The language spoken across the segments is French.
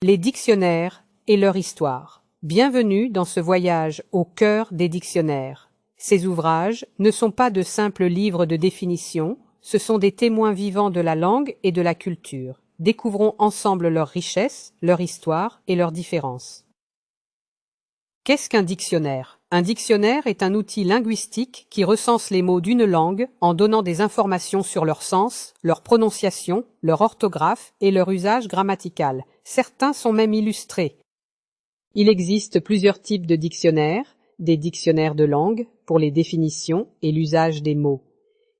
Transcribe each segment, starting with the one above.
Les dictionnaires et leur histoire. Bienvenue dans ce voyage au cœur des dictionnaires. Ces ouvrages ne sont pas de simples livres de définition, ce sont des témoins vivants de la langue et de la culture. Découvrons ensemble leur richesse, leur histoire et leurs différences. Qu'est-ce qu'un dictionnaire? Un dictionnaire est un outil linguistique qui recense les mots d'une langue en donnant des informations sur leur sens, leur prononciation, leur orthographe et leur usage grammatical. Certains sont même illustrés. Il existe plusieurs types de dictionnaires, des dictionnaires de langue pour les définitions et l'usage des mots,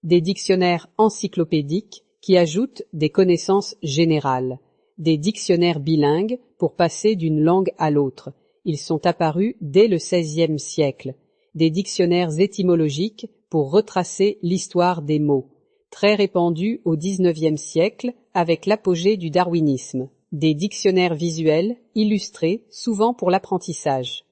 des dictionnaires encyclopédiques qui ajoutent des connaissances générales, des dictionnaires bilingues pour passer d'une langue à l'autre. Ils sont apparus dès le XVIe siècle, des dictionnaires étymologiques pour retracer l'histoire des mots, très répandus au XIXe siècle avec l'apogée du darwinisme, des dictionnaires visuels illustrés souvent pour l'apprentissage.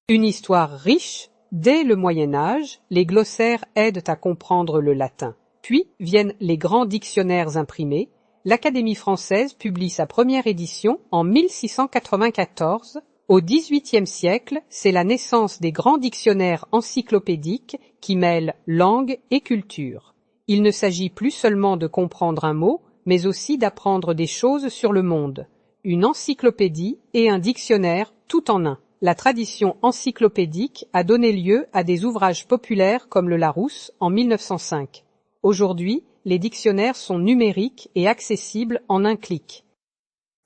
Une histoire riche, dès le Moyen Âge, les glossaires aident à comprendre le latin. Puis viennent les grands dictionnaires imprimés. L'Académie française publie sa première édition en 1694. Au XVIIIe siècle, c'est la naissance des grands dictionnaires encyclopédiques qui mêlent langue et culture. Il ne s'agit plus seulement de comprendre un mot, mais aussi d'apprendre des choses sur le monde. Une encyclopédie et un dictionnaire tout en un. La tradition encyclopédique a donné lieu à des ouvrages populaires comme le Larousse en 1905. Aujourd'hui, les dictionnaires sont numériques et accessibles en un clic.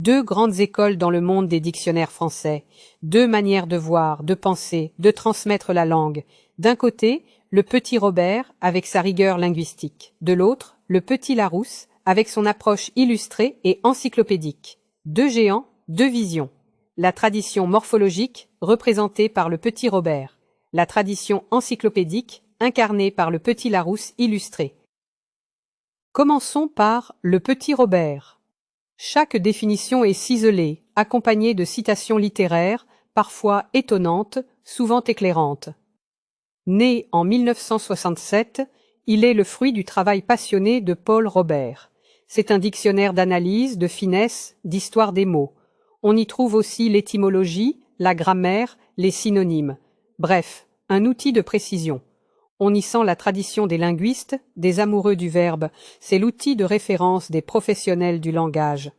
Deux grandes écoles dans le monde des dictionnaires français, deux manières de voir, de penser, de transmettre la langue. D'un côté, le petit Robert avec sa rigueur linguistique. De l'autre, le petit Larousse avec son approche illustrée et encyclopédique. Deux géants, deux visions. La tradition morphologique représentée par le petit Robert. La tradition encyclopédique incarnée par le petit Larousse illustré. Commençons par le petit Robert. Chaque définition est ciselée, accompagnée de citations littéraires, parfois étonnantes, souvent éclairantes. Né en 1967, il est le fruit du travail passionné de Paul Robert. C'est un dictionnaire d'analyse, de finesse, d'histoire des mots. On y trouve aussi l'étymologie, la grammaire, les synonymes. Bref, un outil de précision. On y sent la tradition des linguistes, des amoureux du verbe. C'est l'outil de référence des professionnels du langage.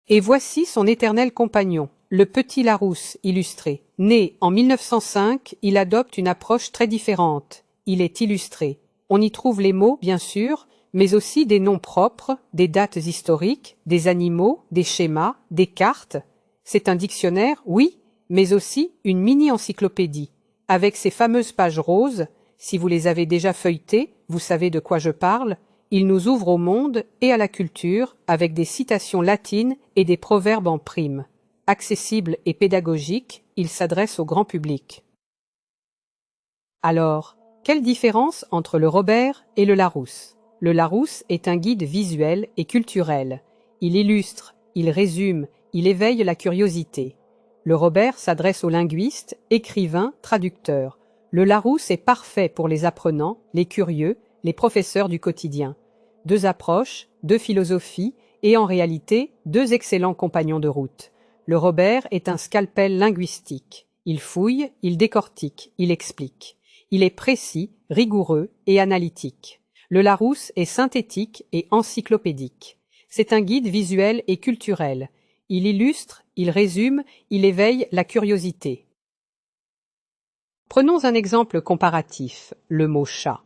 Et voici son éternel compagnon, le petit Larousse illustré. Né en 1905, il adopte une approche très différente. Il est illustré. On y trouve les mots, bien sûr, mais aussi des noms propres, des dates historiques, des animaux, des schémas, des cartes. C'est un dictionnaire, oui, mais aussi une mini-encyclopédie. Avec ces fameuses pages roses, si vous les avez déjà feuilletées, vous savez de quoi je parle, il nous ouvre au monde et à la culture avec des citations latines et des proverbes en prime. Accessible et pédagogique, il s'adresse au grand public. Alors, quelle différence entre le Robert et le Larousse? Le Larousse est un guide visuel et culturel. Il illustre, il résume, il éveille la curiosité. Le Robert s'adresse aux linguistes, écrivains, traducteurs. Le Larousse est parfait pour les apprenants, les curieux, les professeurs du quotidien. Deux approches, deux philosophies et en réalité, deux excellents compagnons de route. Le Robert est un scalpel linguistique. Il fouille, il décortique, il explique. Il est précis, rigoureux et analytique. Le Larousse est synthétique et encyclopédique. C'est un guide visuel et culturel. Il illustre, il résume, il éveille la curiosité. Prenons un exemple comparatif, le mot chat.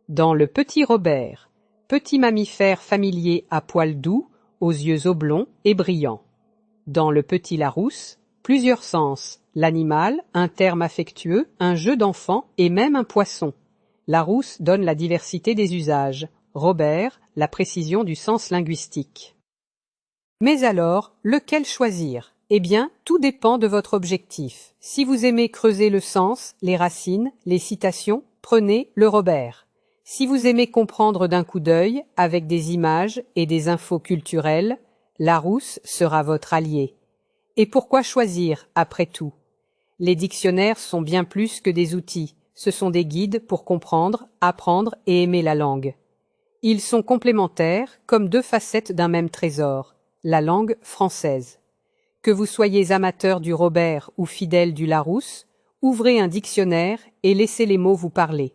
Dans le petit Robert, petit mammifère familier à poils doux, aux yeux oblongs et brillants. Dans le petit Larousse, plusieurs sens, l'animal, un terme affectueux, un jeu d'enfant et même un poisson. Larousse donne la diversité des usages, Robert, la précision du sens linguistique. Mais alors, lequel choisir? Eh bien, tout dépend de votre objectif. Si vous aimez creuser le sens, les racines, les citations, prenez le Robert. Si vous aimez comprendre d'un coup d'œil, avec des images et des infos culturelles, Larousse sera votre allié. Et pourquoi choisir, après tout? Les dictionnaires sont bien plus que des outils. Ce sont des guides pour comprendre, apprendre et aimer la langue. Ils sont complémentaires, comme deux facettes d'un même trésor. la langue française. Que vous soyez amateur du Robert ou fidèle du Larousse, ouvrez un dictionnaire et laissez les mots vous parler.